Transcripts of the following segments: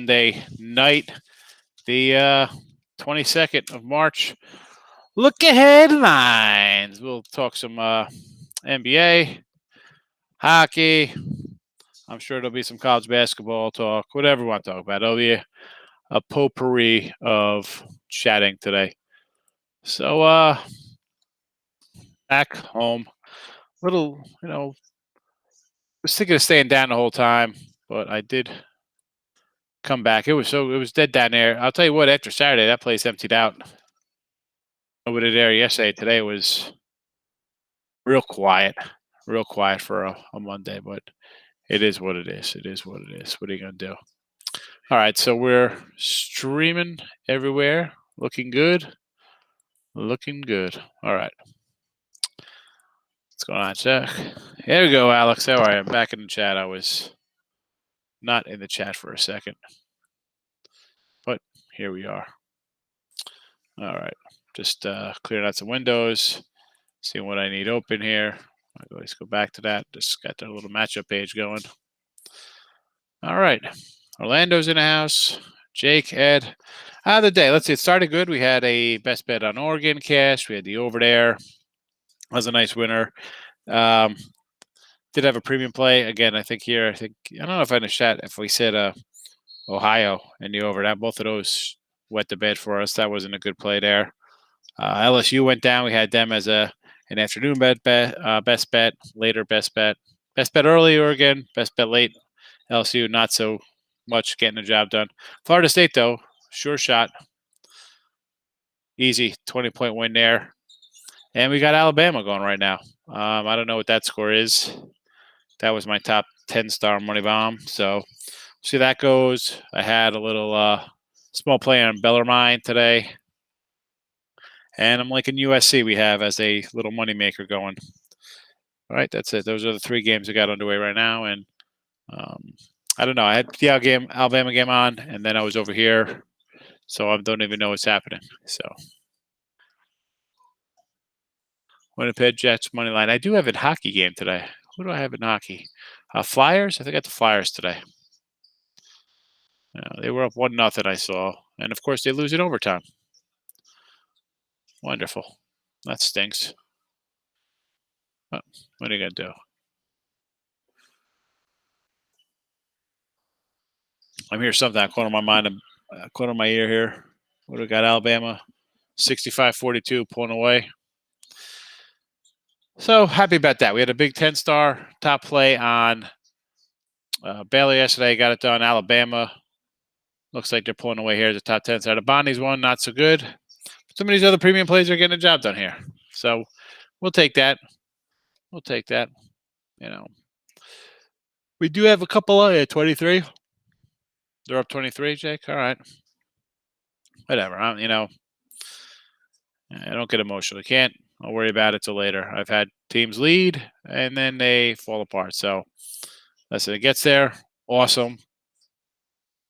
Monday night, the 22nd of March. Look at headlines. We'll talk some NBA, hockey. I'm sure there'll be some college basketball talk, whatever we want to talk about. It'll be a potpourri of chatting today. So, back home, little, was thinking of staying down the whole time, but I did come back. It was dead down there. I'll tell you what, after Saturday, that place emptied out. Nobody there yesterday. Today was real quiet for a Monday, but it is what it is. It is what it is. What are you going to do? All right, so we're streaming everywhere. Looking good. Looking good. All right. What's going on, Chuck? Here we go, Alex. How are you? I'm back in the chat. I was not in the chat for a second, but here we are. All right. Just clearing out some windows, seeing what I need open here. Let's go back to that. Just got that little matchup page going. All right. Orlando's in the house. Jake, Ed. The day. Let's see. It started good. We had a best bet on Oregon cash. We had the over there. That was a nice winner. Did have a premium play. Again, I don't know if I in the chat, if we said Ohio and the over, that both of those wet the bed for us. That wasn't a good play there. LSU went down. We had them as an afternoon best bet, later best bet. Best bet early, Oregon. Best bet late, LSU. Not so much getting the job done. Florida State, though, sure shot. Easy 20-point win there. And we got Alabama going right now. I don't know what that score is. That was my top 10-star money bomb. So see how that goes. I had a little small play on Bellarmine today. And I'm liking USC we have as a little moneymaker going. All right, that's it. Those are the three games I got underway right now. And I don't know. I had the Alabama game on, and then I was over here. So I don't even know what's happening. So Winnipeg Jets money line. I do have a hockey game today. Who do I have in hockey? Flyers. I think I got the Flyers today. They were up 1-0, I saw. And, of course, they lose in overtime. Wonderful. That stinks. What are you going to do? I'm hearing something out corner of my mind, corner of my ear here. What do we got? Alabama, 65-42, pulling away. So happy about that. We had a big 10-star top play on Baylor yesterday. Got it done. Alabama looks like they're pulling away here as a top 10-star. The Bonnie's one, not so good. Some of these other premium plays are getting a job done here. So we'll take that. We'll take that. We do have a couple at 23. They're up 23, Jake. All right. Whatever. I don't get emotional. I'll worry about it till later. I've had teams lead and then they fall apart. So listen, it gets there. Awesome.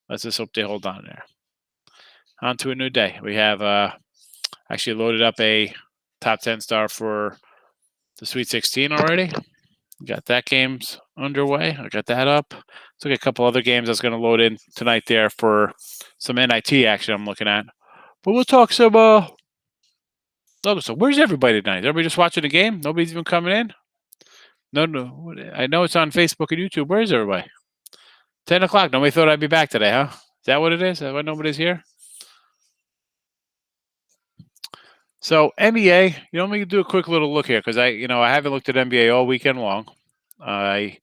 Let's just hope they hold on there. On to a new day. We have actually loaded up a top 10-star for the Sweet 16 already. Got that game's underway. I got that up. Took a couple other games I was going to load in tonight there for some NIT action I'm looking at. But we'll talk some so where's everybody tonight? Is everybody just watching the game? Nobody's even coming in? No. I know it's on Facebook and YouTube. Where is everybody? 10 o'clock. Nobody thought I'd be back today, huh? Is that what it is? Is that why nobody's here? So NBA, let me do a quick little look here because I haven't looked at NBA all weekend long. I'm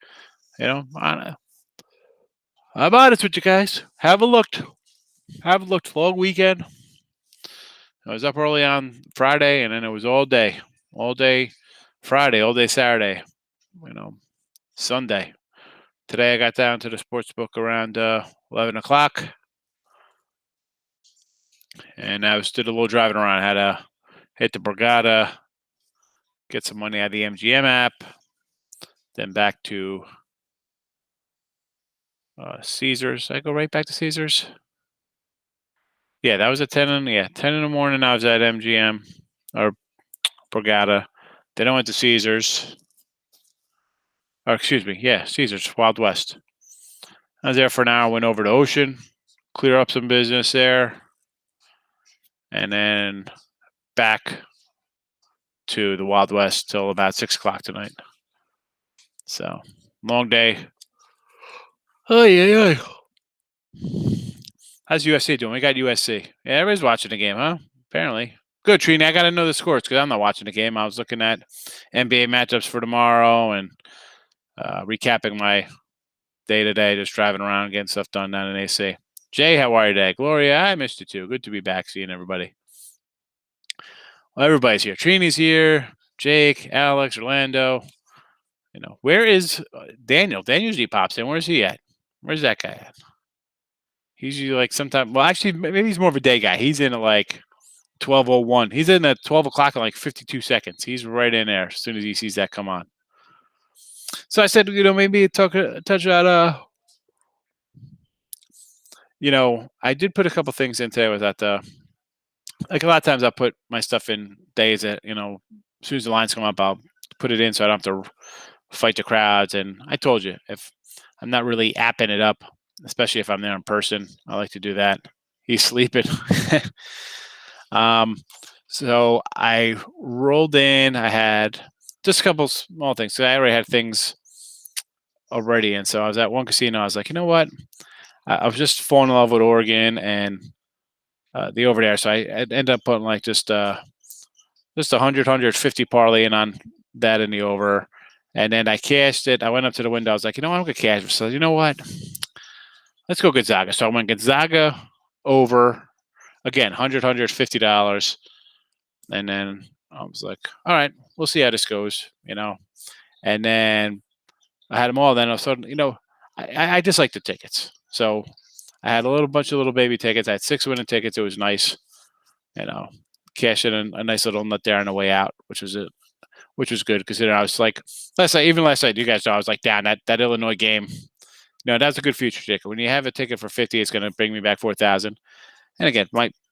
honest with you guys. Haven't looked. Long weekend. I was up early on Friday, and then it was all day Friday, all day Saturday, Sunday. Today I got down to the sports book around 11 o'clock, and I did a little driving around. I had to hit the Borgata, get some money out of the MGM app, then back to Caesars. I go right back to Caesars. Yeah, that was at 10 in the morning. I was at MGM or Borgata. Then I went to Caesars. Or excuse me, Caesars, Wild West. I was there for an hour, went over to Ocean, clear up some business there, and then back to the Wild West till about 6 o'clock tonight. So, long day. Oh, yeah. How's USC doing? We got USC. Yeah, everybody's watching the game, huh? Apparently. Good, Trini. I got to know the scores because I'm not watching the game. I was looking at NBA matchups for tomorrow and recapping my day-to-day, just driving around, getting stuff done down in AC. Jay, how are you today? Gloria, I missed you too. Good to be back seeing everybody. Well, everybody's here. Trini's here. Jake, Alex, Orlando. Where is Daniel? Daniel usually pops in. Where's he at? Where's that guy at? He's usually like sometime. Well, actually, maybe he's more of a day guy. He's in at like 12:01. He's in at 12 o'clock in like 52 seconds. He's right in there as soon as he sees that come on. So I said, maybe touch out. I did put a couple things in today. Was at like a lot of times I put my stuff in days that as soon as the lines come up, I'll put it in so I don't have to fight the crowds. And I told you, if I'm not really apping it up, especially if I'm there in person, I like to do that. He's sleeping. So I rolled in. I had just a couple small things. So I already had things already. And so I was at one casino. I was like, you know what? I was just falling in love with Oregon and the over there. So I ended up putting like just 100, 150 parlay in on that in the over. And then I cashed it. I went up to the window. I was like, I'm going to cash it. So you know what? Let's go Gonzaga. So I went Gonzaga over, again, $100, $150. And then I was like, all right, we'll see how this goes, And then I had them all. Then all of a sudden, I just like the tickets. So I had a bunch of little baby tickets. I had 6 winning tickets. It was nice, cash in a nice little nut there on the way out, which was good because I was like last night, you guys know I was like down that Illinois game. That's a good future ticket. When you have a ticket for 50, it's going to bring me back 4,000. And again,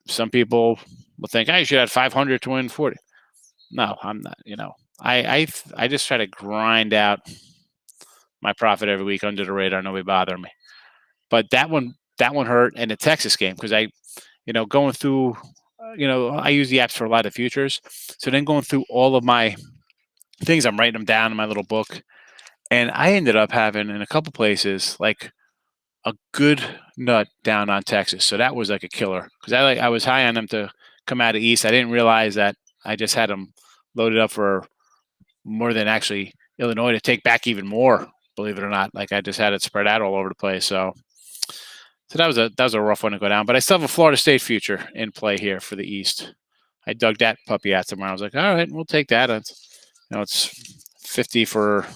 some people will think, you should have 500 to win 40. No, I'm not. I just try to grind out my profit every week under the radar. Nobody bother me. But that one hurt, and the Texas game because going through, I use the apps for a lot of futures. So then going through all of my things, I'm writing them down in my little book, and I ended up having in a couple places like a good nut down on Texas. So that was like a killer because I was high on them to come out of East. I didn't realize that I just had them loaded up for more than actually Illinois to take back even more. Believe it or not, like I just had it spread out all over the place. So that was a rough one to go down. But I still have a Florida State future in play here for the East. I dug that puppy out tomorrow. I was like, all right, we'll take that. It's 50 for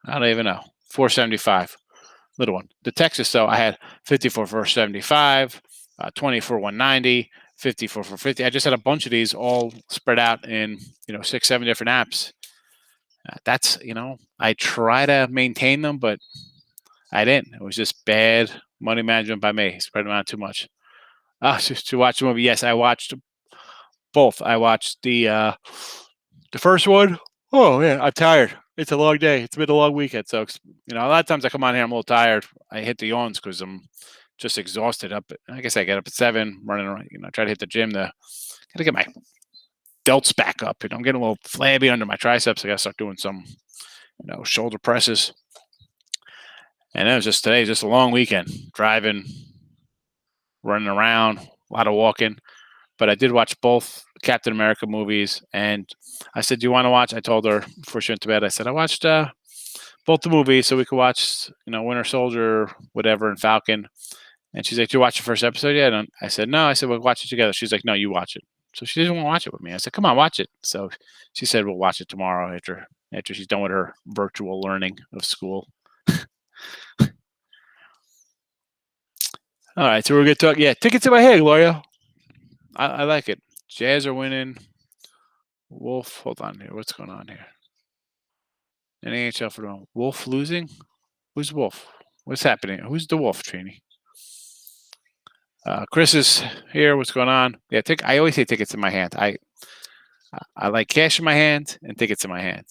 I don't even know 475. Little one. The Texas, though, I had 50 for 475, 20 for 190, 50 for 450. I just had a bunch of these all spread out in 6, 7 different apps. That's I try to maintain them, but I didn't. It was just bad money management by me. Spread them out too much. To watch the movie, yes, I watched both. I watched the first one. Oh man, I'm tired. It's a long day. It's been a long weekend. So, a lot of times I come on here, I'm a little tired. I hit the yawns because I'm just exhausted. I guess I get up at 7, running around, try to hit the gym gotta get my delts back up. I'm getting a little flabby under my triceps. I gotta start doing some, shoulder presses. And it was just today, just a long weekend, driving, running around, a lot of walking. But I did watch both Captain America movies, and I said, "Do you want to watch?" I told her before she went to bed. I said, "I watched both the movies, so we could watch, Winter Soldier, whatever, and Falcon." And she's like, "Do you watch the first episode yet?" And I said, "No." I said, "We'll watch it together." She's like, "No, you watch it." So she didn't want to watch it with me. I said, "Come on, watch it." So she said, "We'll watch it tomorrow after she's done with her virtual learning of school." All right, so we're going to talk. Yeah, tickets in my head, Gloria. I like it. Jazz are winning. Wolf, hold on here. What's going on here? NHL for the Wolf losing? Who's Wolf? What's happening? Who's the Wolf, Trini? Chris is here. What's going on? Yeah, I always say tickets in my hand. I like cash in my hand and tickets in my hand.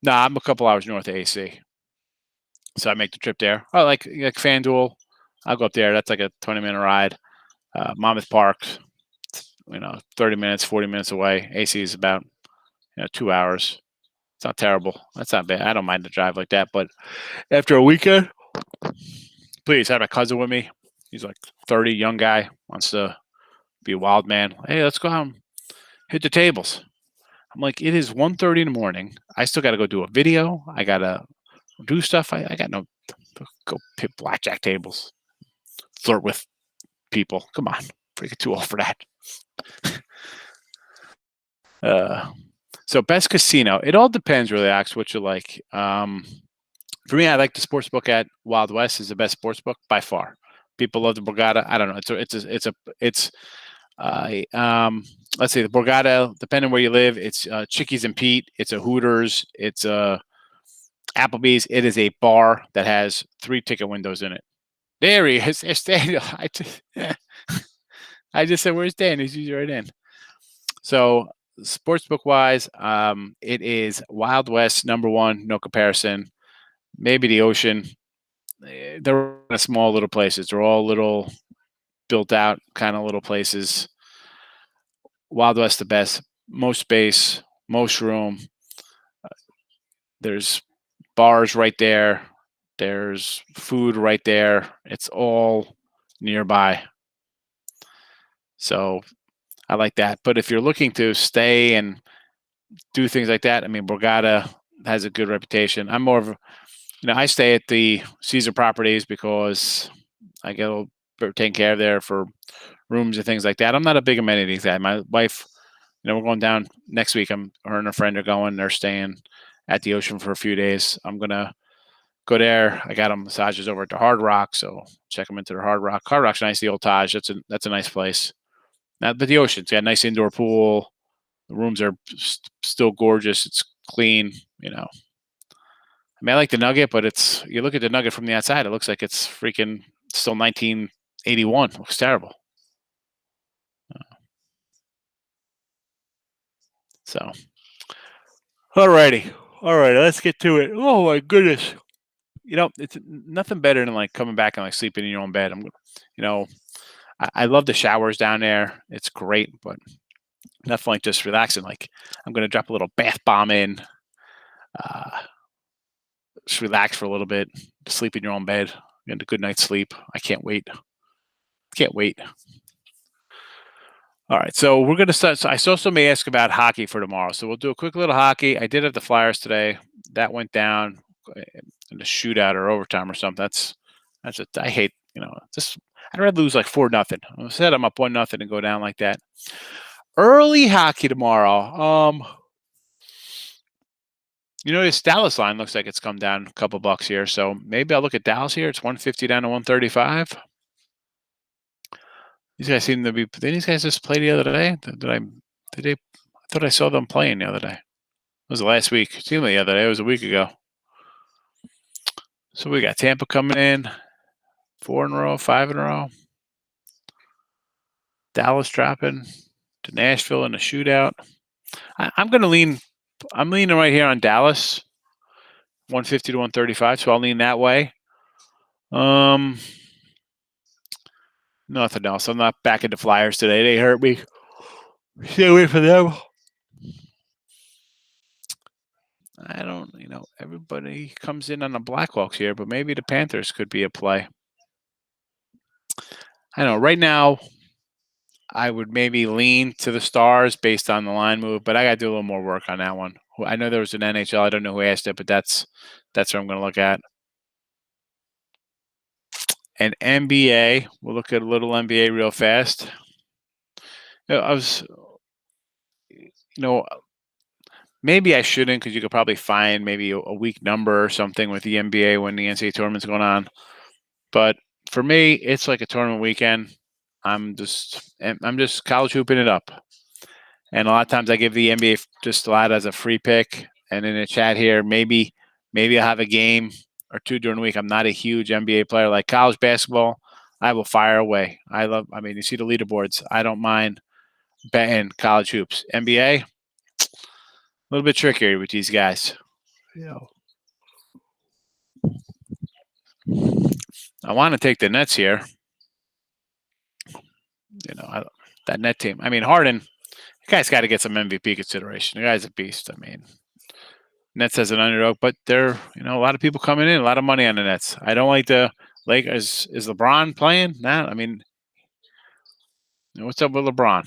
No, I'm a couple hours north of AC. So I make the trip there. I like FanDuel. I'll go up there. That's like a 20-minute ride. Monmouth Park, 30 minutes, 40 minutes away. AC is about 2 hours. It's not terrible. That's not bad. I don't mind the drive like that. But after a weekend, please have my cousin with me. He's like 30, young guy, wants to be a wild man. Hey, let's go out and hit the tables. I'm like, it is 1:30 in the morning. I still got to go do a video. I got to do stuff. I got no go hit blackjack tables, flirt with people. Come on, freaking too old for that. So best casino. It all depends, really, Ax, what you like. For me, I like the sports book at Wild West is the best sports book by far. People love the Borgata. I don't know. Let's say the Borgata, depending where you live, it's Chickies and Pete. It's a Hooters. It's a Applebee's. It is a bar that has 3 ticket windows in it. There he is. There's Daniel. I just said, where's Dan? He's right in. So sportsbook wise, it is Wild West #1, no comparison. Maybe the Ocean. They're small little places. They're all little built out kind of little places. Wild West the best. Most space, most room. There's bars right there. There's food right there. It's all nearby. So I like that. But if you're looking to stay and do things like that, I mean, Borgata has a good reputation. I'm more of, I stay at the Caesar properties because I get taken care of there for rooms and things like that. I'm not a big amenity guy. My wife, we're going down next week. Her and a friend are going. They're staying at the Ocean for a few days. I'm gonna go there. I got them massages over at the Hard Rock, so check them into the Hard Rock. Hard Rock's nice. The old Taj. That's a nice place. Now, but the Ocean's got a nice indoor pool. The rooms are still gorgeous. It's clean. I mean, I like the Nugget, but you look at the Nugget from the outside, it looks like it's freaking still 1981. It looks terrible. So, all right, let's get to it. Oh my goodness, it's nothing better than like coming back and like sleeping in your own bed. I love the showers down there. It's great, but nothing like just relaxing. Like I'm gonna drop a little bath bomb in, just relax for a little bit, sleep in your own bed, get a good night's sleep. I can't wait. All right, so we're going to start. So I saw somebody ask about hockey for tomorrow. So we'll do a quick little hockey. I did have the Flyers today. That went down in a shootout or overtime or something. I hate, I'd rather lose like 4-0. I said I'm up 1-0 and go down like that. Early hockey tomorrow. This Dallas line looks like it's come down a couple bucks here. So maybe I'll look at Dallas here. It's 150 down to 135. These guys seem to be. Did these guys just play the other day? I thought I saw them playing the other day. It was last week. It seemed like the other day. It was a week ago. So we got Tampa coming in, 4 in a row, 5 in a row. Dallas dropping to Nashville in a shootout. I'm going to lean. I'm leaning right here on Dallas, 150 to 135. So I'll lean that way. Nothing else. I'm not backing the Flyers today. They hurt me. Stay away from them. I don't, everybody comes in on the Blackhawks here, but maybe the Panthers could be a play. I know right now I would maybe lean to the Stars based on the line move, but I got to do a little more work on that one. I know there was an NHL. I don't know who asked it, but that's what I'm going to look at. And NBA, we'll look at a little NBA real fast. Maybe I shouldn't because you could probably find maybe a weak number or something with the NBA when the NCAA tournament's going on. But for me, it's like a tournament weekend. I'm just college hooping it up. And a lot of times I give the NBA just a lot as a free pick. And in the chat here, maybe I'll have a game or two during the week. I'm not a huge NBA player. Like college basketball, I will fire away. You see the leaderboards. I don't mind betting college hoops. NBA, a little bit trickier with these guys. I want to take the Nets here. You know, that net team. I mean, Harden, the guy's got to get some MVP consideration. The guy's a beast. I mean, Nets as an underdog, but they're, a lot of people coming in, a lot of money on the Nets. I don't like the Lakers. Is LeBron playing? Nah, I mean, what's up with LeBron?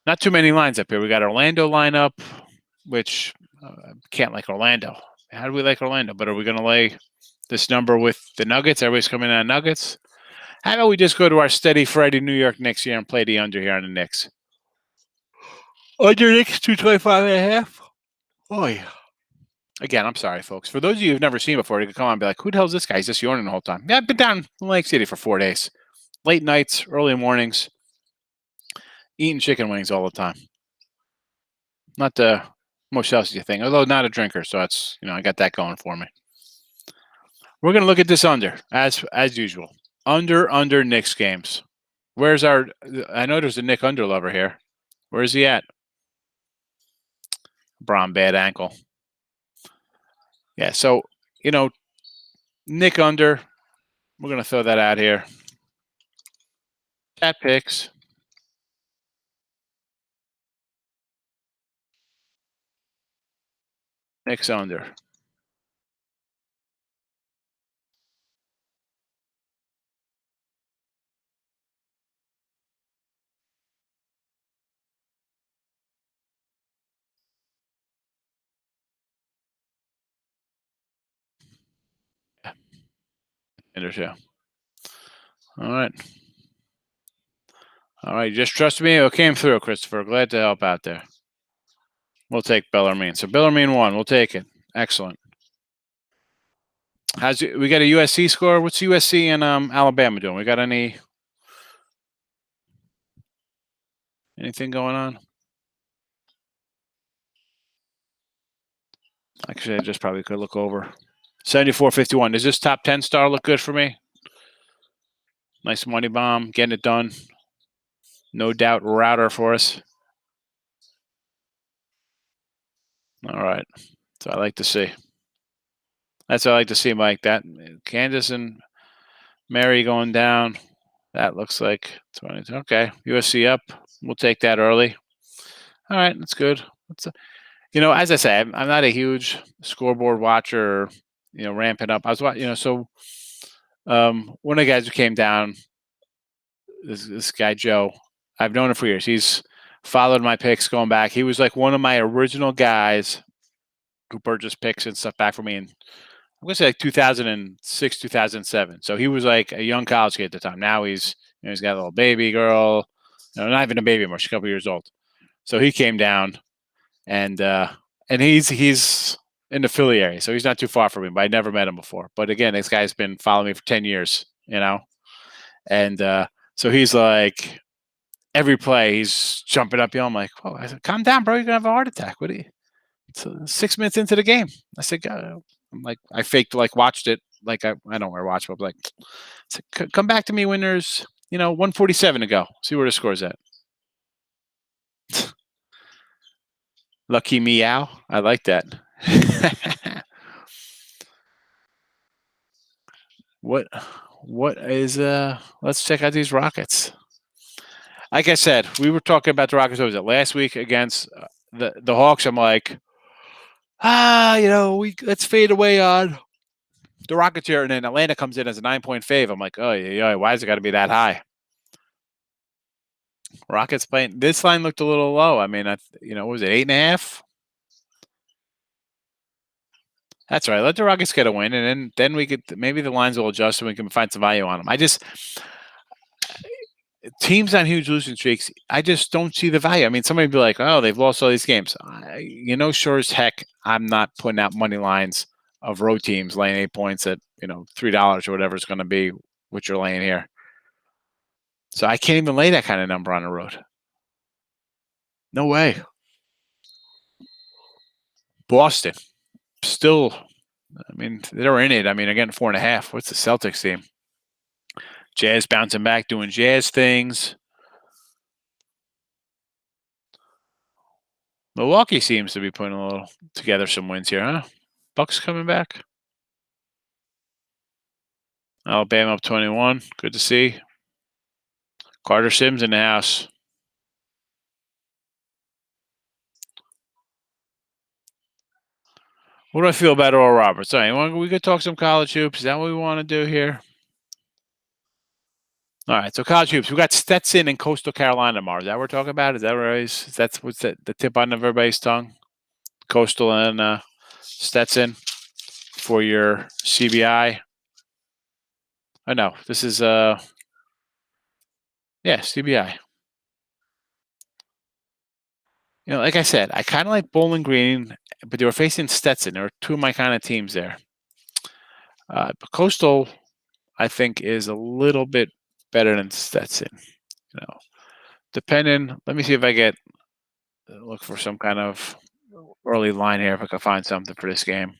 Not too many lines up here. We got Orlando lineup, which can't like Orlando. How do we like Orlando? But are we going to lay this number with the Nuggets? Everybody's coming in on Nuggets. How about we just go to our steady Friday New York Knicks here and play the under here on the Knicks? Under Knicks 225.5. Oh yeah. Again, I'm sorry, folks. For those of you who've never seen before, you can come on and be like, who the hell is this guy? He's just yawning the whole time. Yeah, I've been down in Lake City for 4 days. Late nights, early mornings, eating chicken wings all the time. Not the most healthy thing, although not a drinker, so that's, I got that going for me. We're going to look at this under, as usual. Under Knicks games. Where's our – I know there's a Nick under lover here. Where is he at? Braun, bad ankle. Yeah, so, Nick under. We're going to throw that out here. Cat picks. Nick's under. Two. All right. All right. Just trust me. It came through, Christopher. Glad to help out there. We'll take Bellarmine. So Bellarmine 1. We'll take it. Excellent. We got a USC score? What's USC and Alabama doing? We got anything going on? Actually, I just probably could look over. 74.51. Does this top 10 star look good for me? Nice money bomb. Getting it done. No doubt router for us. All right. So I like to see. That's what I like to see, Mike. That Candace and Mary going down. That looks like 20. Okay. USC up. We'll take that early. All right. That's good. As I say, I'm not a huge scoreboard watcher, ramping up. I was watching, so one of the guys who came down, this guy, Joe, I've known him for years. He's followed my picks going back. He was like one of my original guys who purchased picks and stuff back for me in, I'm going to say like 2006, 2007. So he was like a young college kid at the time. Now he's got a little baby girl, not even a baby anymore. She's a couple years old. So he came down and he's in the Philly area. So he's not too far from me, but I never met him before. But again, this guy's been following me for 10 years, and so he's like, every play, he's jumping up. I'm like, whoa. I said, calm down, bro. You're going to have a heart attack. What are you? It's 6 minutes into the game. I said, God. I'm like, I faked, watched it. I don't wear a watch, but I said, come back to me when there's, 147 to go. See where the score's at. Lucky meow. I like that. What is let's check out these Rockets. Like I said, we were talking about the Rockets. What was it last week against the Hawks? I'm like, let's fade away on the Rockets here, and then Atlanta comes in as a 9-point fave. I'm like, oh yeah, why is it got to be that high? Rockets playing. This line looked a little low. I mean, what was it, 8.5? That's right. Let the Rockets get a win, and then we could maybe the lines will adjust and we can find some value on them. Teams on huge losing streaks, I just don't see the value. I mean, somebody would be like, oh, they've lost all these games. Sure as heck, I'm not putting out money lines of road teams laying 8 points at, $3 or whatever it's going to be, which you're laying here. So I can't even lay that kind of number on the road. No way. Boston, still, they're in it. Again, 4.5. What's the Celtics team? Jazz bouncing back, doing Jazz things. Milwaukee seems to be putting together some wins here, huh? Bucks coming back. Alabama up 21. Good to see. Carter Sims in the house. What do I feel about Oral Roberts? All right, we could talk some college hoops. Is that what we want to do here? All right, so college hoops. We got Stetson and Coastal Carolina tomorrow. Is that what we're talking about? Is that right? That's what's the tip on everybody's tongue? Coastal and Stetson for your CBI. I know this is CBI. Like I said, I kind of like Bowling Green, but they were facing Stetson. There were two of my kind of teams there. But Coastal, I think, is a little bit better than Stetson. Depending. Let me see if I get look for some kind of early line here if I can find something for this game.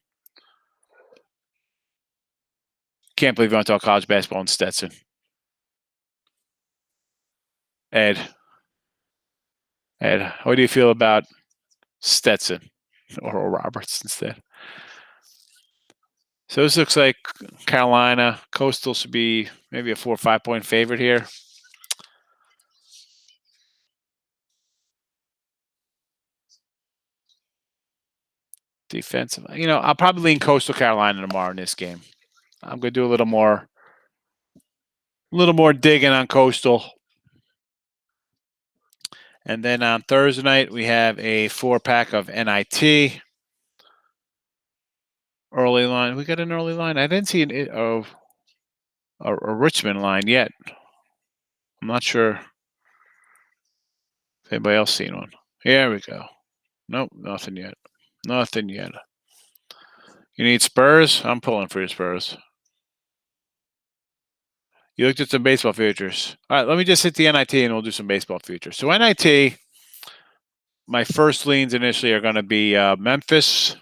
Can't believe you want to talk college basketball in Stetson. Ed, what do you feel about Stetson or Roberts instead? So this looks like Carolina. Coastal should be maybe a 4 or 5 point favorite here. Defensive. I'll probably lean Coastal Carolina tomorrow in this game. I'm going to do a little more digging on Coastal. And then on Thursday night, we have a 4-pack of NIT. Early line. We got an early line. I didn't see a Richmond line yet. I'm not sure if anybody else seen one. Here we go. Nope, nothing yet. Nothing yet. You need Spurs? I'm pulling for your Spurs. You looked at some baseball futures. All right, let me just hit the NIT and we'll do some baseball futures. So NIT, my first leans initially are going to be Memphis,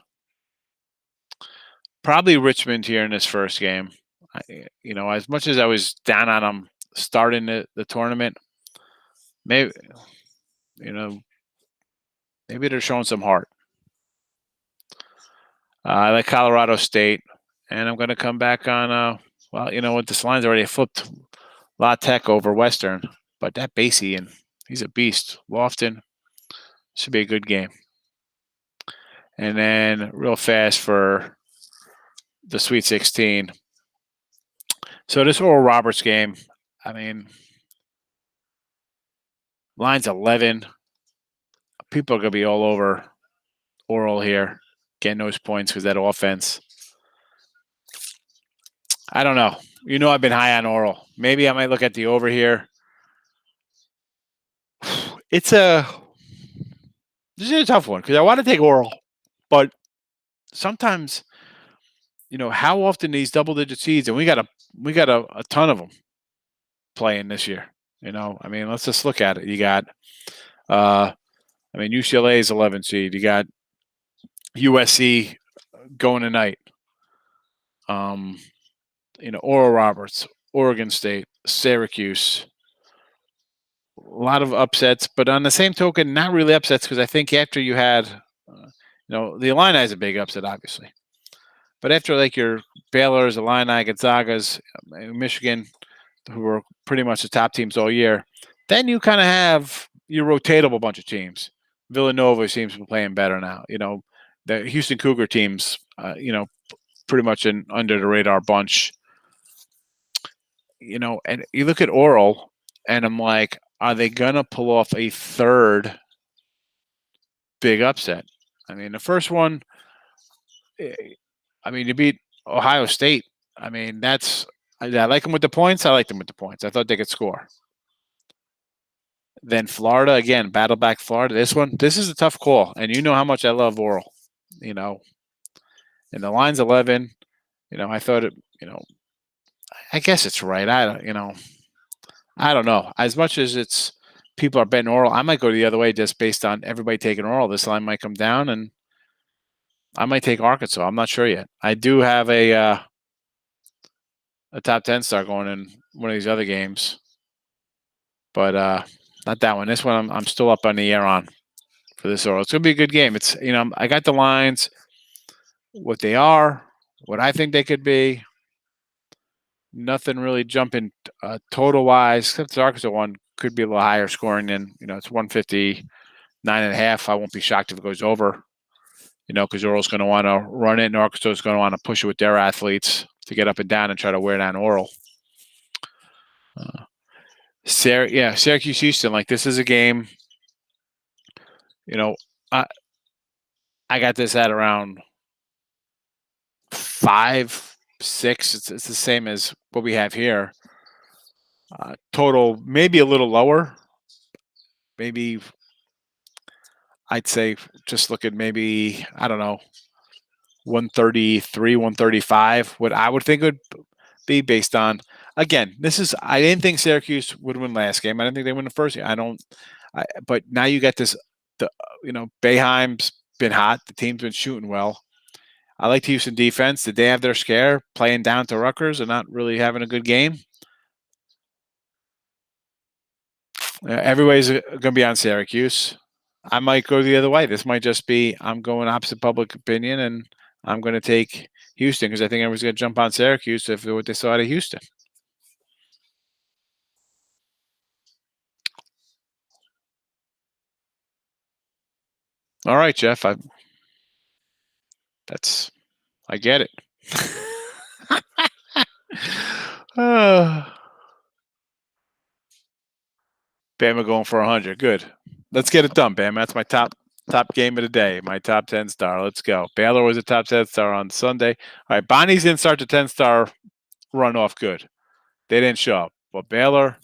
probably Richmond here in this first game. As much as I was down on them starting the tournament, maybe they're showing some heart. I like Colorado State, and I'm going to come back on. This line's already flipped La Tech over Western, but that Basie, he's a beast. Lofton should be a good game. And then real fast for the Sweet 16. So this Oral Roberts game, line's 11. People are going to be all over Oral here, getting those points because that offense. I don't know. I've been high on Oral. Maybe I might look at the over here. This is a tough one because I want to take Oral, but sometimes, how often these double-digit seeds, and we got a ton of them playing this year. Let's just look at it. You got, UCLA is 11 seed. You got USC going tonight. Oral Roberts, Oregon State, Syracuse. A lot of upsets, but on the same token, not really upsets because I think after you had, the Illini is a big upset, obviously. But after like your Baylor's, Illini, Gonzaga's, Michigan, who were pretty much the top teams all year, then you kind of have your rotatable bunch of teams. Villanova seems to be playing better now. The Houston Cougar teams, pretty much an under the radar bunch. And you look at Oral, and I'm like, are they gonna pull off a third big upset? The first one, you beat Ohio State. I like them with the points. I like them with the points. I thought they could score. Then Florida, again, battle back Florida. This is a tough call. And you know how much I love Oral, and the line's 11. I thought it, I guess it's right. I don't know. As much as people are betting Oral, I might go the other way just based on everybody taking Oral. This line might come down, and I might take Arkansas. I'm not sure yet. I do have a top 10 star going in one of these other games, but not that one. This one I'm still up on the air on for this Oral. It's gonna be a good game. It's I got the lines, what they are, what I think they could be. Nothing really jumping total wise, except the Arkansas one could be a little higher scoring than, it's 159.5. I won't be shocked if it goes over, because Oral's going to want to run it and Arkansas is going to want to push it with their athletes to get up and down and try to wear down Oral. Syracuse Houston, like this is a game, I got this at around 5, 6. It's the same as what we have here. Total maybe a little lower. Maybe I'd say just look at maybe, I don't know, 133, 135. What I would think would be based on, again, I didn't think Syracuse would win last game. I didn't think they win the first game. But now you got this, Boeheim's been hot. The team's been shooting well. I like the Houston defense. Did they have their scare playing down to Rutgers and not really having a good game? Everybody's going to be on Syracuse. I might go the other way. This might just be I'm going opposite public opinion, and I'm going to take Houston because I think everyone's going to jump on Syracuse if what they saw out of Houston. All right, Jeff. I get it. Bama going for 100. Good. Let's get it done, Bama. That's my top game of the day. My top 10 star. Let's go. Baylor was a top 10 star on Sunday. All right, Bonnie's didn't start the 10 star run off good. They didn't show up. But Baylor,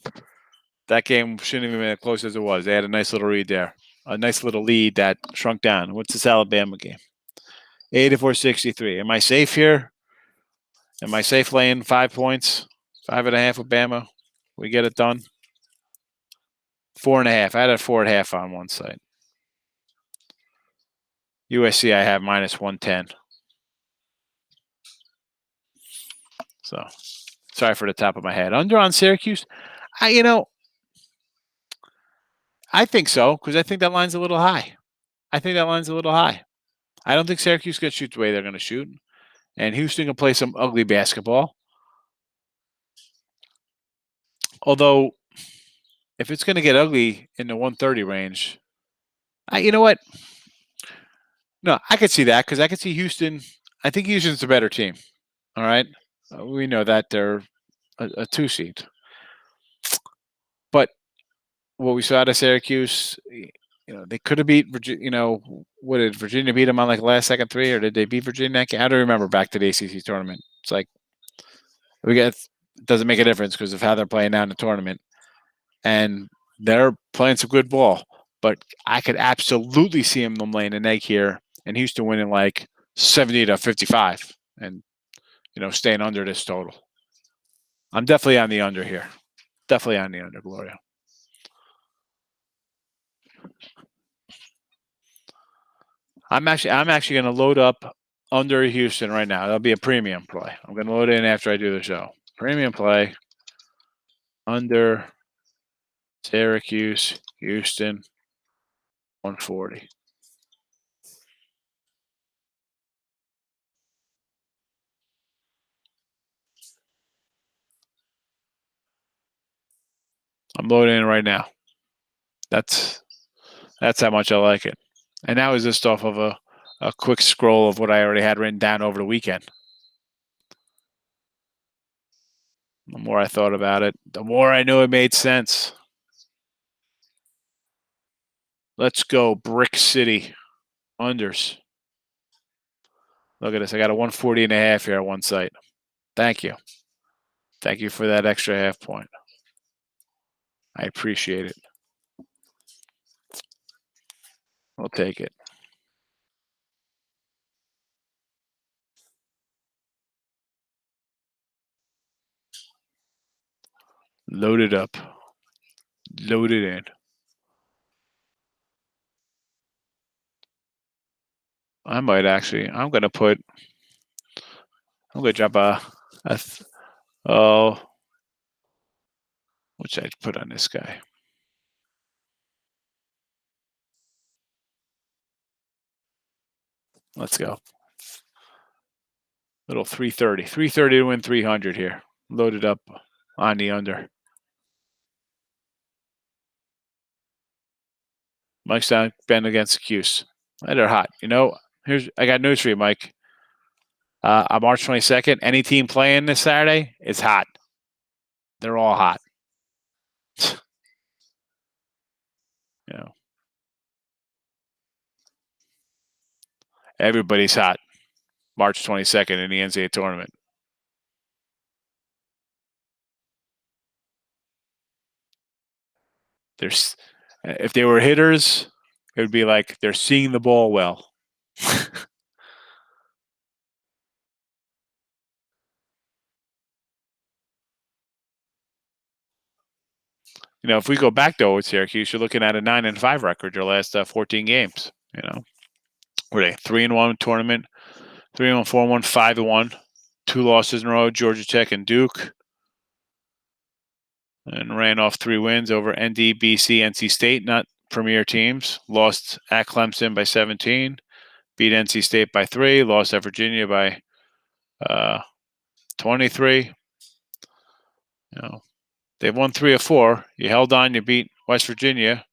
that game shouldn't have been as close as it was. They had a nice little lead there. A nice little lead that shrunk down. What's this Alabama game? 84-63. Am I safe here? Am I safe laying 5 points? 5.5 with Bama? We get it done? 4.5. I had a 4.5 on one side. USC, I have -110. So, sorry for the top of my head. Under on Syracuse? I think so, because I think that line's a little high. I don't think Syracuse can shoot the way they're going to shoot. And Houston can play some ugly basketball. Although, if it's going to get ugly in the 130 range, you know what? No, I could see that because I could see Houston. I think Houston's a better team. All right. We know that they're a 2 seed. But what we saw out of Syracuse, they could have beat Virginia. What did Virginia beat them on like last second 3, or did they beat Virginia? I don't remember back to the ACC tournament. It's like it doesn't make a difference because of how they're playing now in the tournament, and they're playing some good ball. But I could absolutely see them laying an egg here, and Houston winning like 70-55, and staying under this total. I'm definitely on the under here. Definitely on the under, Gloria. I'm actually going to load up under Houston right now. That'll be a premium play. I'm going to load in after I do the show. Premium play under Syracuse, Houston, 140. I'm loading in right now. That's how much I like it. And that was just off of a quick scroll of what I already had written down over the weekend. The more I thought about it, the more I knew it made sense. Let's go, Brick City. Unders. Look at this. I got a 140.5 here at one site. Thank you. Thank you for that extra half point. I appreciate it. We'll take it. Load it up. Load it in. I might actually. I'm going to drop what should I put on this guy? Let's go. Little 330. 330 to win 300 here. loaded up on the under. Mike's down, been against the Cuse. They're hot. I got news for you, Mike. On March 22nd, any team playing this Saturday, it's hot. They're all hot. Everybody's hot. March 22nd in the NCAA tournament. If they were hitters, it would be like they're seeing the ball well. If we go back though with Syracuse, you're looking at a 9-5 record your last 14 games. Were they 3-1 tournament, 3-1, 4-1, 5-1, 2 losses in a row, Georgia Tech and Duke, and ran off 3 wins over ND, BC, NC State, not premier teams. Lost at Clemson by 17, beat NC State by 3, lost at Virginia by 23. They've won 3 of 4. You held on. You beat West Virginia.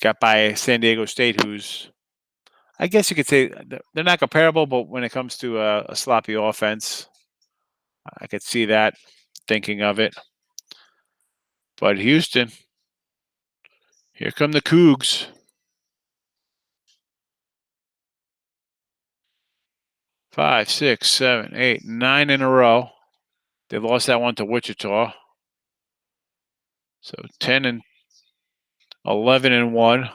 Got by San Diego State, who's, I guess you could say, they're not comparable, but when it comes to a sloppy offense, I could see that, thinking of it. But Houston, here come the Cougs. 5, 6, 7, 8, 9 in a row. They lost that one to Wichita. So 10 and 11 and 1.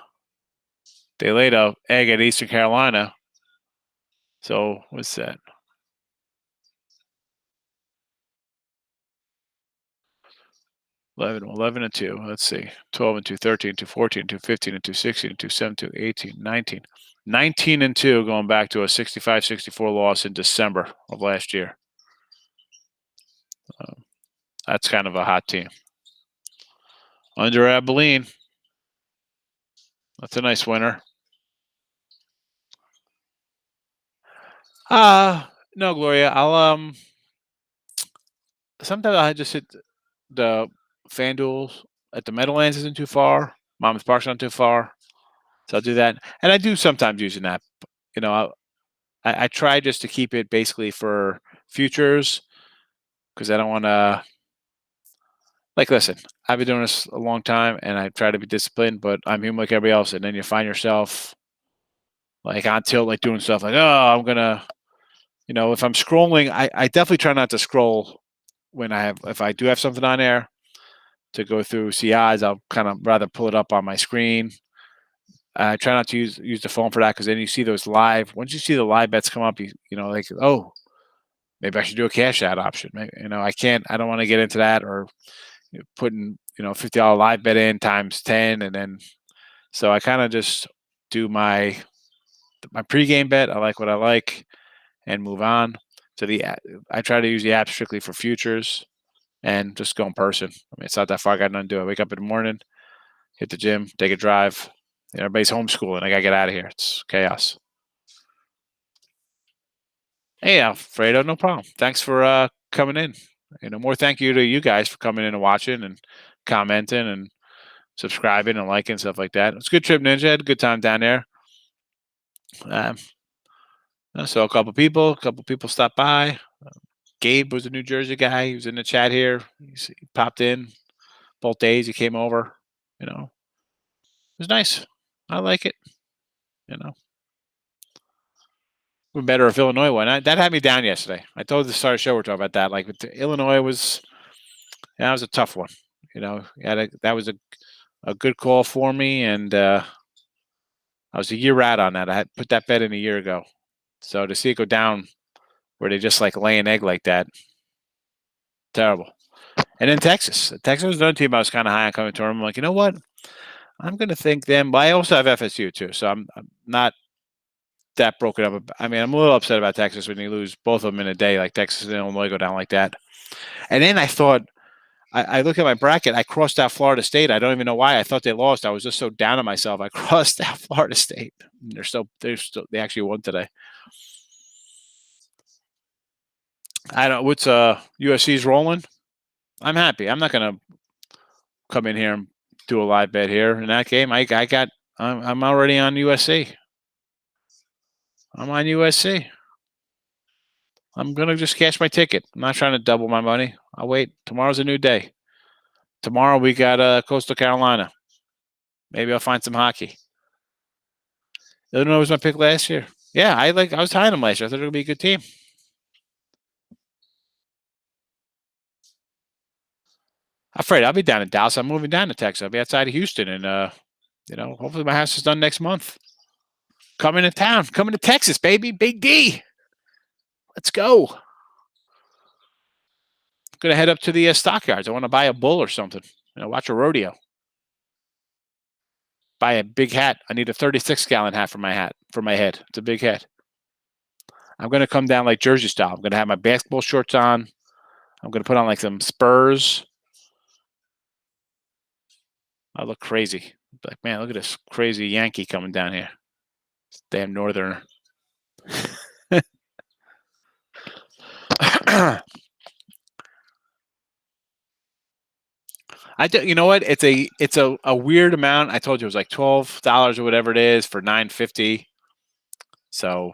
They laid an egg at Eastern Carolina. So what's that? 11 and 2. Let's see. 12 and 2, 13 and 2, 14 and 2, 15 and 2, 16 and 2, 17, 18, 19. 19 and 2 going back to a 65-64 loss in December of last year. That's kind of a hot team. Under Abilene. That's a nice winner. No, Gloria. I'll sometimes I just hit the FanDuel at the Meadowlands isn't too far. Monmouth Park's not too far. So I'll do that. And I do sometimes use an app. I try just to keep it basically for futures because I don't want to. Listen, I've been doing this a long time and I try to be disciplined, but I'm human like everybody else. And then you find yourself on tilt, doing stuff like, oh, I'm going to, if I'm scrolling, I definitely try not to scroll if I do have something on there to go through CIs, I'll kind of rather pull it up on my screen. I try not to use the phone for that because then you see those live. Once you see the live bets come up, oh, maybe I should do a cash out option. Maybe, I don't want to get into that or putting $50 live bet in times 10, and then so I kind of just do my pregame bet. I like what I like, and move on to I try to use the app strictly for futures and just go in person. It's not that far. I got nothing to do. I wake up in the morning, hit the gym, take a drive. Everybody's homeschooling. I got to get out of here. It's chaos. Hey, Alfredo, no problem. Thanks for coming in. More thank you to you guys for coming in and watching and commenting and subscribing and liking, stuff like that. It's a good trip, Ninja. Had a good time down there. I saw a couple people stopped by. Gabe was a New Jersey guy. He was in the chat here. He popped in both days. He came over. It was nice. I like it. We're better if Illinois won. That had me down yesterday. I told the start of the show we're talking about that. Illinois was a tough one. That was a good call for me, and I was a year out on that. I had put that bet in a year ago. So to see it go down where they just lay an egg like that, terrible. And then Texas was another team I was kind of high on coming to. I'm like, you know what? I'm going to think them. But I also have FSU too, so I'm not that broken up. I'm a little upset about Texas when you lose both of them in a day, like Texas and Illinois go down like that. And then I thought, I look at my bracket. I crossed out Florida State. I don't even know why. I thought they lost. I was just so down on myself. I crossed out Florida State. They actually won today. I don't. What's USC's rolling? I'm happy. I'm not gonna come in here and do a live bet here in that game. I got. I'm already on USC. I'm on USC. I'm gonna just cash my ticket. I'm not trying to double my money. I'll wait. Tomorrow's a new day. Tomorrow we got Coastal Carolina. Maybe I'll find some hockey. Illinois was my pick last year. Yeah, I was high on them last year. I thought it would be a good team. I'm afraid I'll be down in Dallas. I'm moving down to Texas. I'll be outside of Houston, and hopefully my house is done next month. Coming to town, coming to Texas, baby, Big D. Let's go. Gonna head up to the stockyards. I want to buy a bull or something. Watch a rodeo. Buy a big hat. I need a 36-gallon hat for my head. It's a big head. I'm gonna come down like Jersey style. I'm gonna have my basketball shorts on. I'm gonna put on like some Spurs. I look crazy. Like, man, look at this crazy Yankee coming down here. This damn northerner. You know what? It's a weird amount. I told you it was like $12 or whatever it is for $9.50. So,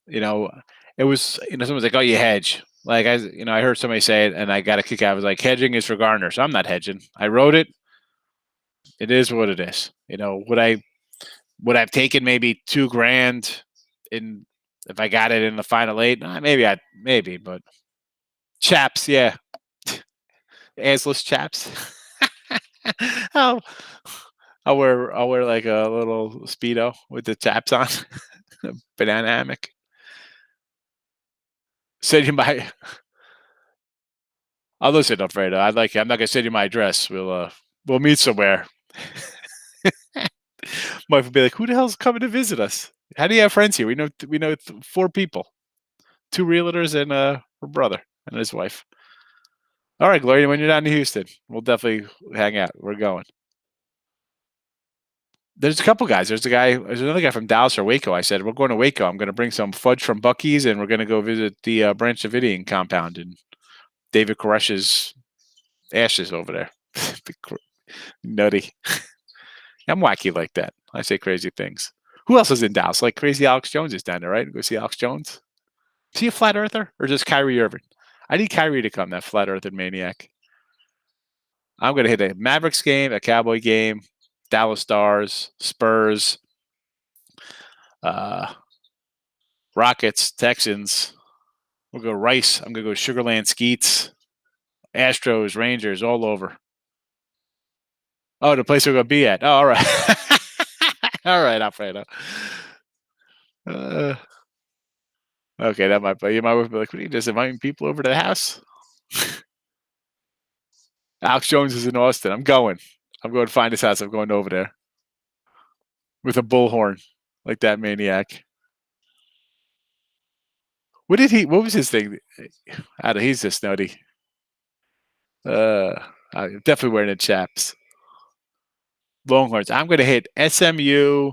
it was. Someone's like, "Oh, you hedge." Like I heard somebody say it, and I got a kick out. I was like, "Hedging is for Gardner," so I'm not hedging. I wrote it. It is what it is. Would I've taken maybe $2,000 in if I got it in the final eight? Maybe, but chaps, yeah, assless chaps. I'll, I'll wear like a little Speedo with the chaps on, banana hammock. Send you my. I'll listen, Alfredo. I'm not gonna send you my address. We'll meet somewhere. Wife will be like, "Who the hell's coming to visit us? How do you have friends here? We know 4 people, 2 realtors and her brother and his wife." All right, Gloria, when you're down in Houston, we'll definitely hang out. We're going. There's a couple guys. There's another guy from Dallas or Waco. I said, we're going to Waco. I'm going to bring some fudge from Buc-ee's, and we're going to go visit the Branch Davidian compound and David Koresh's ashes over there. Nutty. I'm wacky like that. I say crazy things. Who else is in Dallas? Like crazy Alex Jones is down there, right? Go see Alex Jones. Is he a flat earther or just Kyrie Irving? I need Kyrie to come, that flat earther maniac. I'm going to hit a Mavericks game, a Cowboy game, Dallas Stars, Spurs, Rockets, Texans. We'll go Rice. I'm going to go Sugarland Skeets, Astros, Rangers, all over. Oh, the place we're going to be at. Oh, all right. All right, Alfredo. Okay, that might be. You might be like, what are you just inviting people over to the house? Alex Jones is in Austin. I'm going to find his house. I'm going over there with a bullhorn like that maniac. What was his thing? He's just nutty. I'm definitely wearing the chaps. Longhorns. I'm going to hit SMU,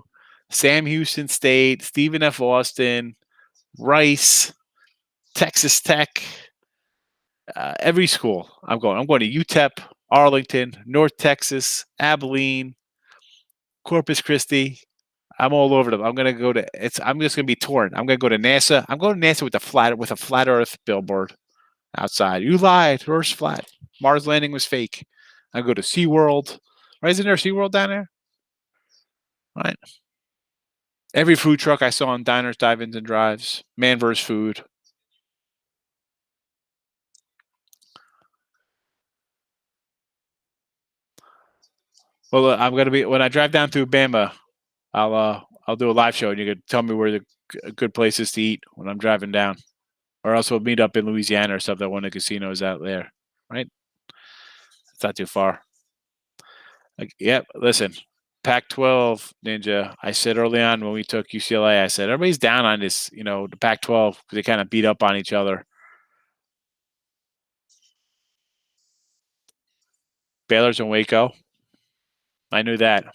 Sam Houston State, Stephen F. Austin, Rice, Texas Tech, every school. I'm going to UTEP, Arlington, North Texas, Abilene, Corpus Christi. I'm all over them. I'm just going to be torn. I'm going to go to NASA. I'm going to NASA with a flat Earth billboard outside. You lied. Earth's flat. Mars landing was fake. I go to SeaWorld. Right? Isn't there a SeaWorld down there? Right. Every food truck I saw on diners, dive-ins, and drives. Man versus food. Well, I'm going to be when I drive down through Bama. I'll do a live show, and you can tell me where the good places to eat when I'm driving down, or else we'll meet up in Louisiana or something. One of the casinos out there, right? It's not too far. Yep. Listen, Pac-12 Ninja. I said early on when we took UCLA, I said everybody's down on this, the Pac-12 because they kind of beat up on each other. Baylor's in Waco. I knew that.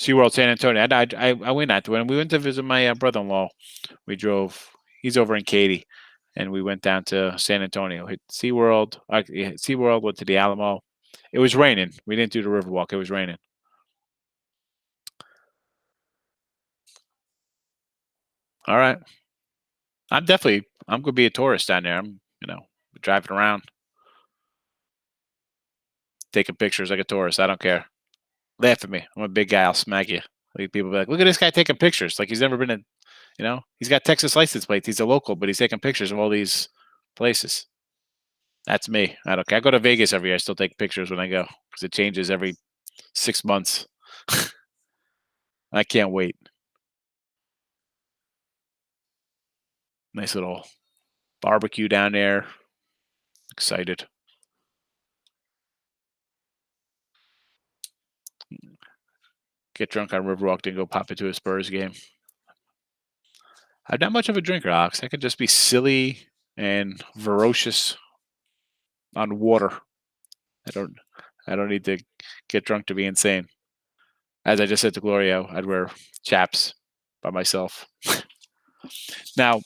SeaWorld San Antonio. I went out when we went to visit my brother-in-law. We drove. He's over in Katy. and we went down to San Antonio, hit SeaWorld. SeaWorld, went to the Alamo. It was raining. We didn't do the Riverwalk. It was raining. All right. I'm going to be a tourist down there. I'm, driving around, taking pictures like a tourist. I don't care. Laugh at me. I'm a big guy. I'll smack you. Like, people be like, look at this guy taking pictures. Like, he's never been in, he's got Texas license plates. He's a local, but he's taking pictures of all these places. That's me. I don't care. I go to Vegas every year. I still take pictures when I go because it changes every 6 months. I can't wait. Nice little barbecue down there. Excited. Get drunk on Riverwalk, then go pop into a Spurs game. I'm not much of a drinker, Alex. I could just be silly and ferocious on water. I don't need to get drunk to be insane. As I just said to Gloria, I'd wear chaps by myself. Now,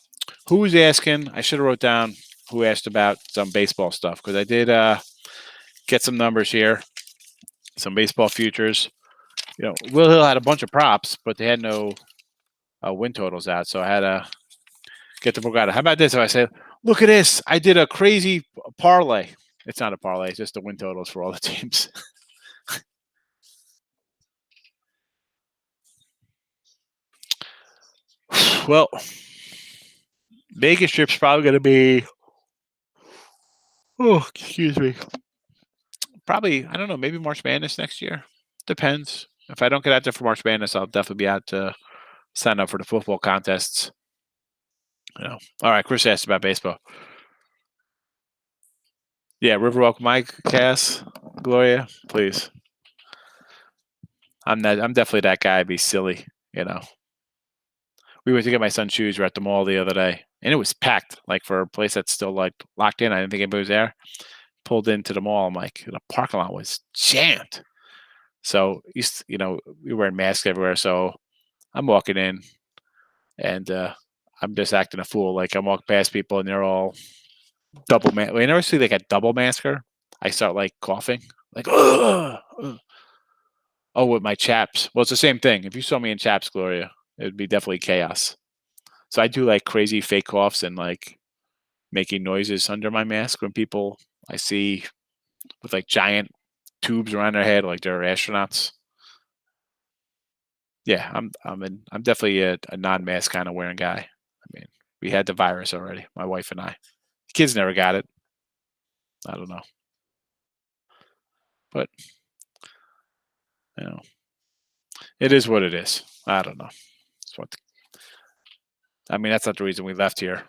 who was asking? I should have wrote down who asked about some baseball stuff because I did get some numbers here, some baseball futures. Will Hill had a bunch of props, but they had no win totals out, so I had to get the book out. How about this? If I say, look at this, I did a crazy parlay. It's not a parlay; it's just the win totals for all the teams. Well, Vegas trip's probably going to be. Oh, excuse me. Probably, I don't know, maybe March Madness next year. Depends. If I don't get out there for March Madness, I'll definitely be out to sign up for the football contests. All right, Chris asked about baseball. Yeah, Riverwalk Mike, Cass, Gloria, please. I'm definitely that guy. I'd be silly, We went to get my son's shoes. We're at the mall the other day, and it was packed. Like, for a place that's still like locked in, I didn't think anybody was there. Pulled into the mall. I'm like, the parking lot was jammed. So, we were wearing masks everywhere. So I'm walking in, and I'm just acting a fool. Like, I'm walking past people, and they're all double mask. When I never see like a double masker, I start like coughing, like, ugh. Oh, with my chaps. Well, it's the same thing. If you saw me in chaps, Gloria, it would be definitely chaos. So I do like crazy fake coughs and like making noises under my mask when people I see with like giant tubes around their head, like they're astronauts. Yeah, I'm definitely a non-mask kind of wearing guy. I mean, we had the virus already, my wife and I. The kids never got it. I don't know, but it is what it is. I don't know. That's not the reason we left here.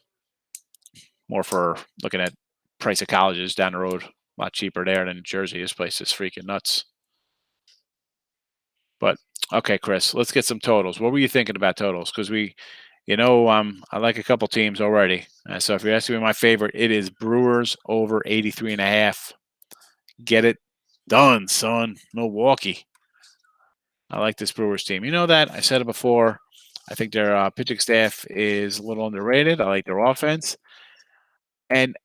More for looking at price of colleges down the road. A lot cheaper there than in Jersey. This place is freaking nuts. But okay, Chris, let's get some totals. What were you thinking about totals? Because I like a couple teams already. So if you're asking me my favorite, it is Brewers over 83.5. Get it done, son. Milwaukee. I like this Brewers team. You know that I said it before. I think their pitching staff is a little underrated. I like their offense, and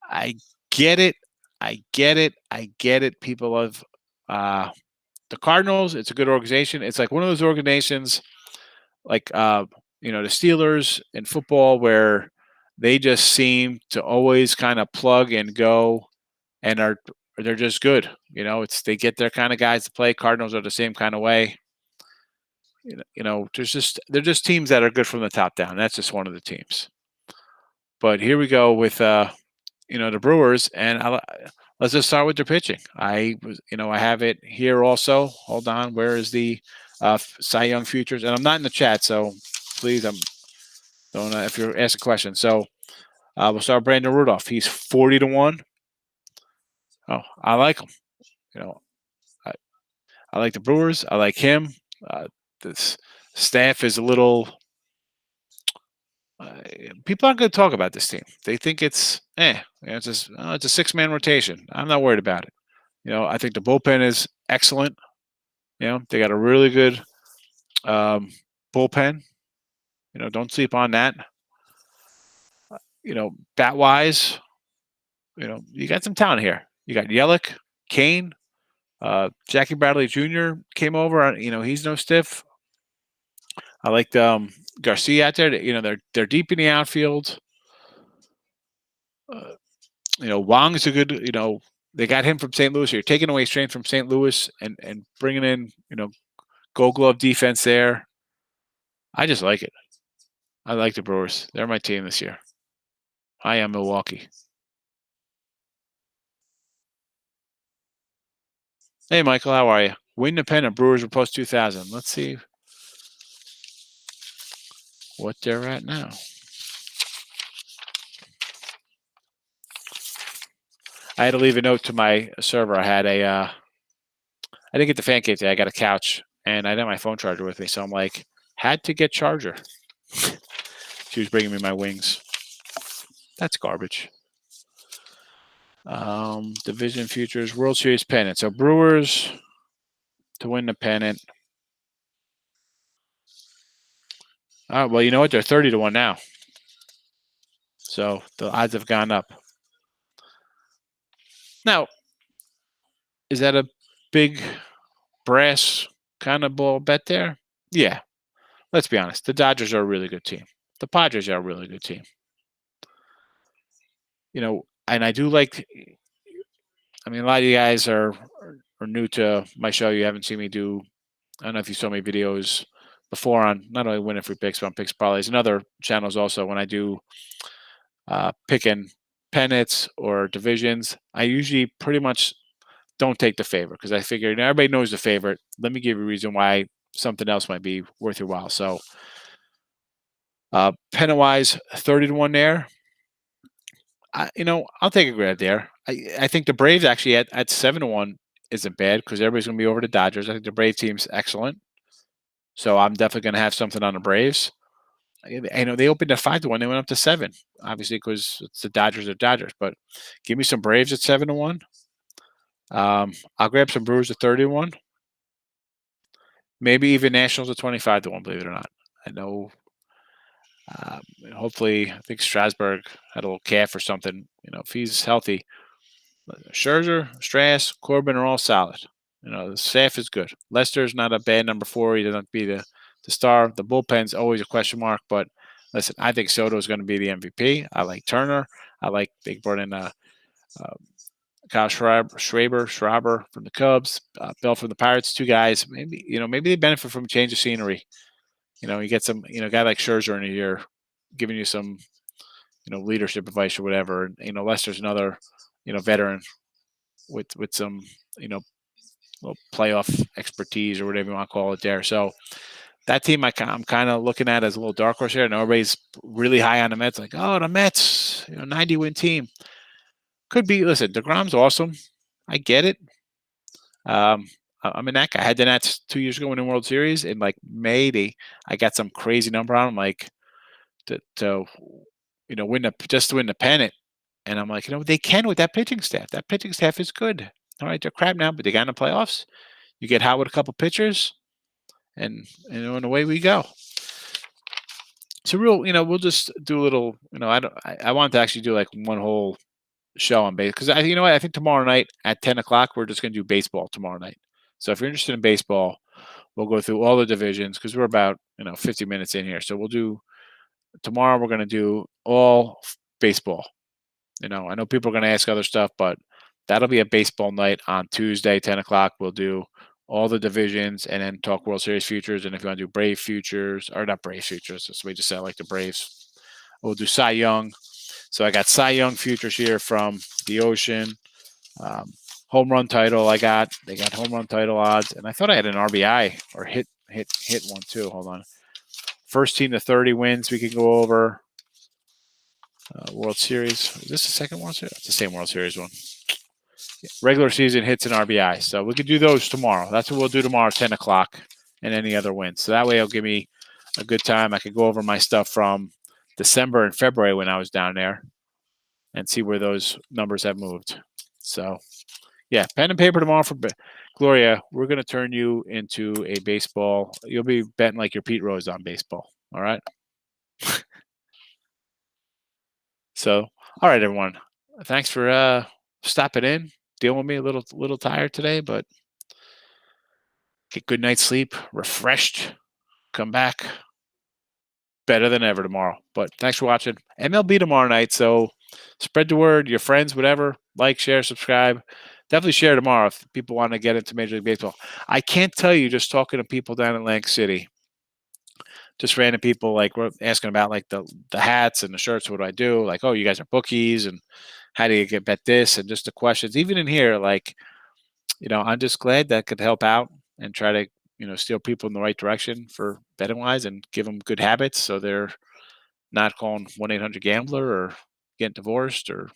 I get it. I get it. People of the Cardinals. It's a good organization. It's like one of those organizations, like the Steelers in football, where they just seem to always kind of plug and go, and they're just good. They get their kind of guys to play. Cardinals are the same kind of way. They're just teams that are good from the top down. That's just one of the teams. But here we go with the Brewers, and let's just start with their pitching. I have it here also. Hold on, where is the Cy Young futures? And I'm not in the chat, so please, don't if you're asking questions. So we'll start with Brandon Rudolph. He's 40-1. Oh, I like him. I like the Brewers. I like him. This staff is a little. People aren't going to talk about this team. They think it's it's a 6-man rotation. I'm not worried about it. I think the bullpen is excellent. They got a really good bullpen. Don't sleep on that. bat wise, you got some talent here. You got Yelich, Kane, Jackie Bradley Jr. came over. He's no stiff. I liked Garcia out there. They're deep in the outfield. Wong is a good. They got him from St. Louis. You're taking away strength from St. Louis and bringing in Gold Glove defense there. I just like it. I like the Brewers. They're my team this year. I am Milwaukee. Hey, Michael, how are you? Win the pennant. Brewers were plus 2,000. Let's see what they're at now. I had to leave a note to my server. I didn't get the fan cave today. I got a couch, and I didn't have my phone charger with me, so I'm like, had to get charger. She was bringing me my wings. That's garbage. Division futures, World Series pennant. So Brewers to win the pennant. Well, you know what? They're 30-1 now. So the odds have gone up. Now, is that a big brass kind of ball bet there? Yeah. Let's be honest. The Dodgers are a really good team. The Padres are a really good team. And I do like. A lot of you guys are new to my show. You haven't seen me do. I don't know if you saw my videos before on not only winning free picks, but on picks parlays and other channels also. When I do picking pennants or divisions, I usually pretty much don't take the favorite because I figure everybody knows the favorite. Let me give you a reason why something else might be worth your while. So, pennant wise, 30-1 there. I'll take a grab there. I think the Braves actually at 7-1 isn't bad because everybody's going to be over the Dodgers. I think the Brave team's excellent. So I'm definitely going to have something on the Braves. They opened at 5-1. They went up to 7, obviously, because it's the Dodgers are Dodgers. But give me some Braves at 7-1. I'll grab some Brewers at 30-1. Maybe even Nationals at 25-1, believe it or not. I know. Hopefully, I think Strasburg had a little calf or something. If he's healthy, Scherzer, Strass, Corbin are all solid. The staff is good. Lester's not a bad number 4. He doesn't have to be the star. The bullpen's always a question mark, but listen, I think Soto is going to be the MVP. I like Turner. I like they brought in Kyle Schraber from the Cubs, Bell from the Pirates. 2 guys. Maybe they benefit from a change of scenery. You get some, a guy like Scherzer in a year giving you some, leadership advice or whatever. And, Lester's another, veteran with some, little playoff expertise or whatever you want to call it there. So that team I'm kind of looking at as a little dark horse here. And everybody's really high on the Mets. Like, oh, the Mets, 90-win team. Could be. Listen, DeGrom's awesome. I get it. I'm in that guy. I had the Nats 2 years ago in the World Series. In like May, I got some crazy number on them, like to win the pennant. And I'm like, they can with that pitching staff. That pitching staff is good. All right, they're crap now, but they got in the playoffs. You get hot with a couple pitchers, and and away we go. So we'll just do a little. I want to actually do like one whole show on base because I think tomorrow night at 10:00 we're just going to do baseball tomorrow night. So if you're interested in baseball, we'll go through all the divisions because we're about 50 minutes in here. So we'll do tomorrow. We're going to do all baseball. I know people are going to ask other stuff, but that'll be a baseball night on Tuesday, 10:00. We'll do all the divisions and then talk World Series futures. And if you want to do Brave futures, or not Brave futures, so we just say I like the Braves. We'll do Cy Young. So I got Cy Young futures here from the Ocean. Home run title they got home run title odds. And I thought I had an RBI or hit one too. Hold on. First team to 30 wins we can go over. World Series. Is this the second World Series? It's the same World Series one. Regular season hits and RBI. So we could do those tomorrow. That's what we'll do tomorrow, 10:00, and any other wins. So that way it'll give me a good time. I could go over my stuff from December and February when I was down there and see where those numbers have moved. So, yeah, pen and paper tomorrow for Gloria. We're going to turn you into a baseball. You'll be betting like your Pete Rose on baseball. All right. So, all right, everyone. Thanks for stopping in. Dealing with me a little tired today, but get good night's sleep, refreshed, come back better than ever tomorrow. But thanks for watching. MLB tomorrow night. So spread the word, your friends, whatever. Like, share, subscribe. Definitely share tomorrow if people want to get into Major League Baseball. I can't tell you, just talking to people down in Atlantic City, just random people like were asking about like the hats and the shirts. What do I do? Like, oh, you guys are bookies, and how do you get bet this? And just the questions. Even in here, like, I'm just glad that could help out and try to steer people in the right direction for betting wise and give them good habits so they're not calling 1-800 gambler or getting divorced or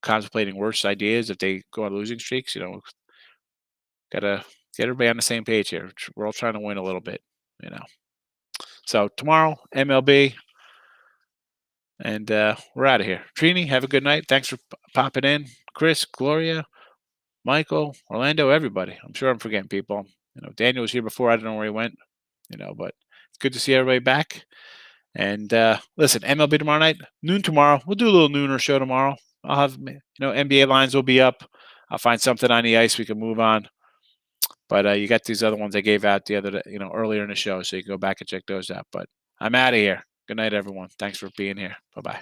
contemplating worse ideas if they go on losing streaks. Gotta get everybody on the same page here. We're all trying to win a little bit. you know so tomorrow, MLB, and we're out of here. Trini, have a good night. Thanks for popping in. Chris, Gloria, Michael, Orlando, everybody. I'm sure I'm forgetting people. Daniel was here before. I don't know where he went. But it's good to see everybody back. And listen, MLB tomorrow night, noon tomorrow. We'll do a little nooner show tomorrow. I'll have, NBA lines will be up. I'll find something on the ice we can move on. But you got these other ones I gave out the other day, earlier in the show, so you can go back and check those out. But I'm out of here. Good night, everyone. Thanks for being here. Bye-bye.